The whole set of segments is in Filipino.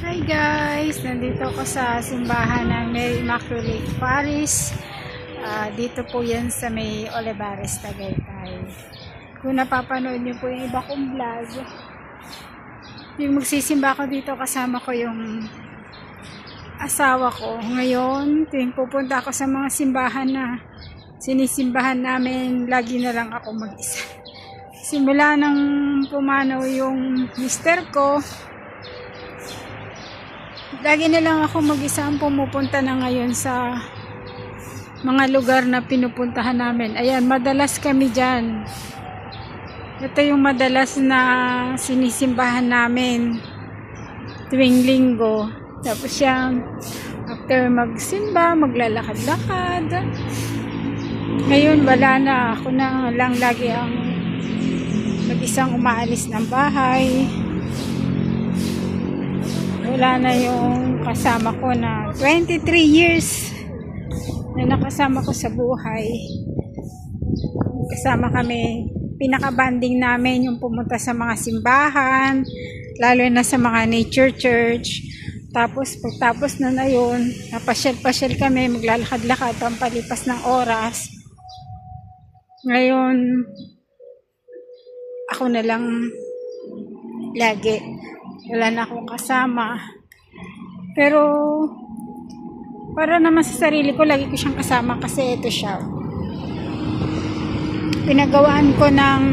Hi guys! Nandito ako sa simbahan ng Mary Immaculate Paris. Dito po yan sa may Olivares, Tagaytay. Kung napapanood niyo po yung iba kong vlog, yung magsisimba ako dito kasama ko yung asawa ko. Ngayon, tuwing pupunta ako sa mga simbahan na sinisimbahan namin, lagi na lang ako mag-isa. Simula nang pumanaw yung mister ko, lagi na lang ako mag-isa ang pumupunta na ngayon sa mga lugar na pinupuntahan namin. Ayan, madalas kami dyan. Ito yung madalas na sinisimbahan namin tuwing linggo. Tapos yan, after magsimba, maglalakad-lakad. Ngayon, wala na. Ako na lang lagi ang mag-isang umaalis ng bahay. Wala na yung kasama ko na 23 years na nakasama ko sa buhay. Kasama kami, pinaka-banding namin yung pumunta sa mga simbahan, lalo na sa mga nature church. Tapos pagtapos na yun, napasyal-pasyal kami, maglalakad-lakad pampalipas ng oras. Ngayon, ako na lang lagi. Wala na akong kasama. Pero, para naman sa sarili ko, lagi ko siyang kasama kasi ito siya. Pinagawaan ko ng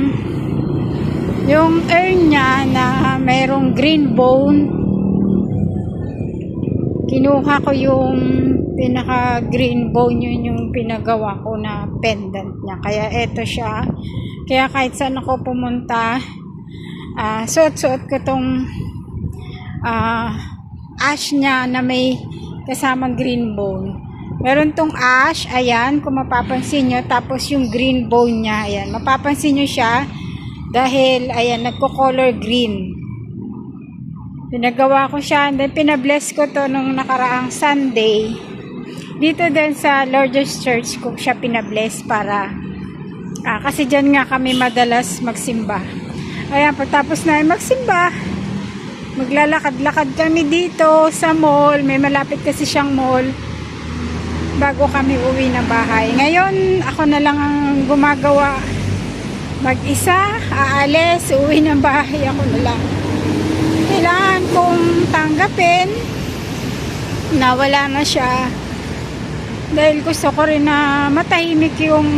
yung urn niya na mayroong green bone. Kinuha ko yung pinaka green bone, yun yung pinagawa ko na pendant niya. Kaya ito siya. Kaya kahit saan ako pumunta, suot-suot ko tong ash niya na may kasamang green bone. Meron tong ash, ayan, kung mapapansin nyo, tapos yung green bone niya, ayan, mapapansin nyo siya dahil, ayan, nagko-color green. Pinagawa ko siya, and then pinabless ko to nung nakaraang Sunday. Dito din sa Lourdes Church ko siya pinabless para, kasi dyan nga kami madalas magsimba. Ayan, pagtapos na magsimba, maglalakad-lakad kami dito sa mall. May malapit kasi siyang mall bago kami uwi ng bahay. Ngayon, ako na lang ang gumagawa. Mag-isa, aalis, uwi ng bahay, ako na lang. Kailangan kong tanggapin na wala na siya. Dahil gusto ko rin na matahimik yung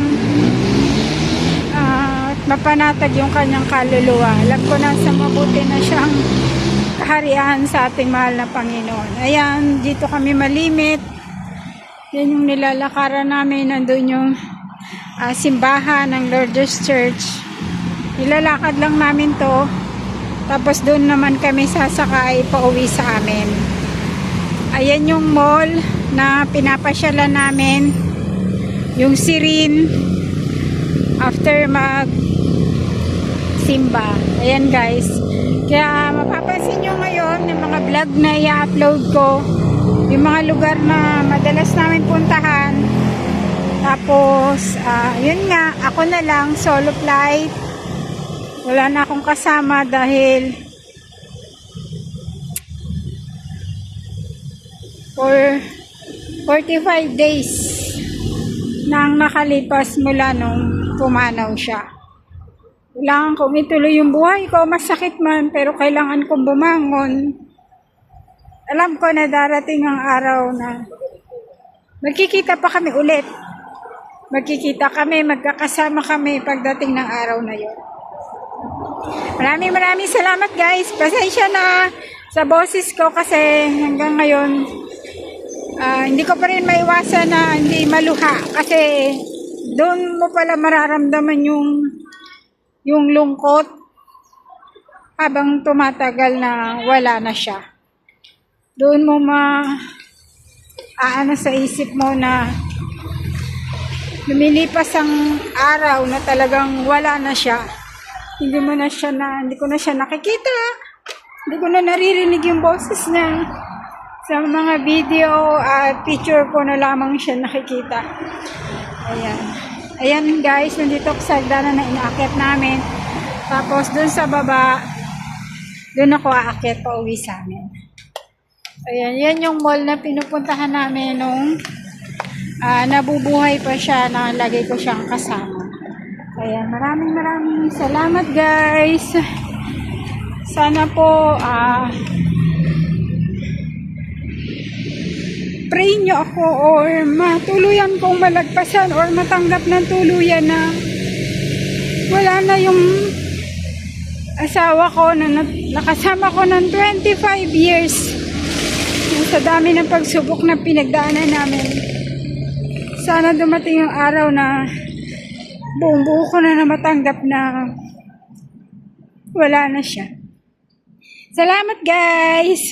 mapanatag yung kanyang kaluluwa. Alam ko na sa mabuti na siyang kaharian sa ating mahal na Panginoon. Ayan, dito kami malimit. Yan yung nilalakaran namin. Nandun yung simbahan ng Lourdes Church. Nilalakad lang namin to. Tapos doon naman kami sasakay pauwi sa amin. Ayan yung mall na pinapasyalan namin. Yung Sirin. After mag simba. Ayan guys. Kaya mapapansin nyo ngayon yung mga vlog na i-upload ko, yung mga lugar na madalas namin puntahan. Tapos, yun nga, ako na lang, solo flight. Wala na akong kasama dahil for 45 days nang nakalipas mula nung pumanaw siya. Kailangan kong ituloy yung buhay ko, masakit man, pero kailangan kong bumangon. Alam ko na darating ang araw na magkikita pa kami ulit. Magkikita kami, magkakasama kami pagdating ng araw na yun. Maraming salamat guys. Pasensya na sa boses ko kasi hanggang ngayon hindi ko pa rin maiwasan na hindi maluha. Kasi doon mo pala mararamdaman yung lungkot habang tumatagal na wala na siya. Doon mo aano sa isip mo na lumilipas ang araw na talagang wala na siya. Hindi ko na siya nakikita. Hindi ko na naririnig yung boses niya. Sa mga video at picture ko na lamang siya nakikita. Ayan. Ayan guys, nandito ako sa hagdanan na inaakyat namin. Tapos dun sa baba, dun ako aakyat pa uwi sa amin. Ayan, yan yung mall na pinupuntahan namin nung nabubuhay pa siya, nalagay ko siyang kasama. Ayan, maraming salamat guys. Sana po pray nyo ako or matuluyan kong malagpasan or matanggap ng tuluyan na wala na yung asawa ko na nakasama ko ng 25 years. Sa dami ng pagsubok na pinagdaanan namin. Sana dumating yung araw na buong buo ko na matanggap na wala na siya. Salamat guys!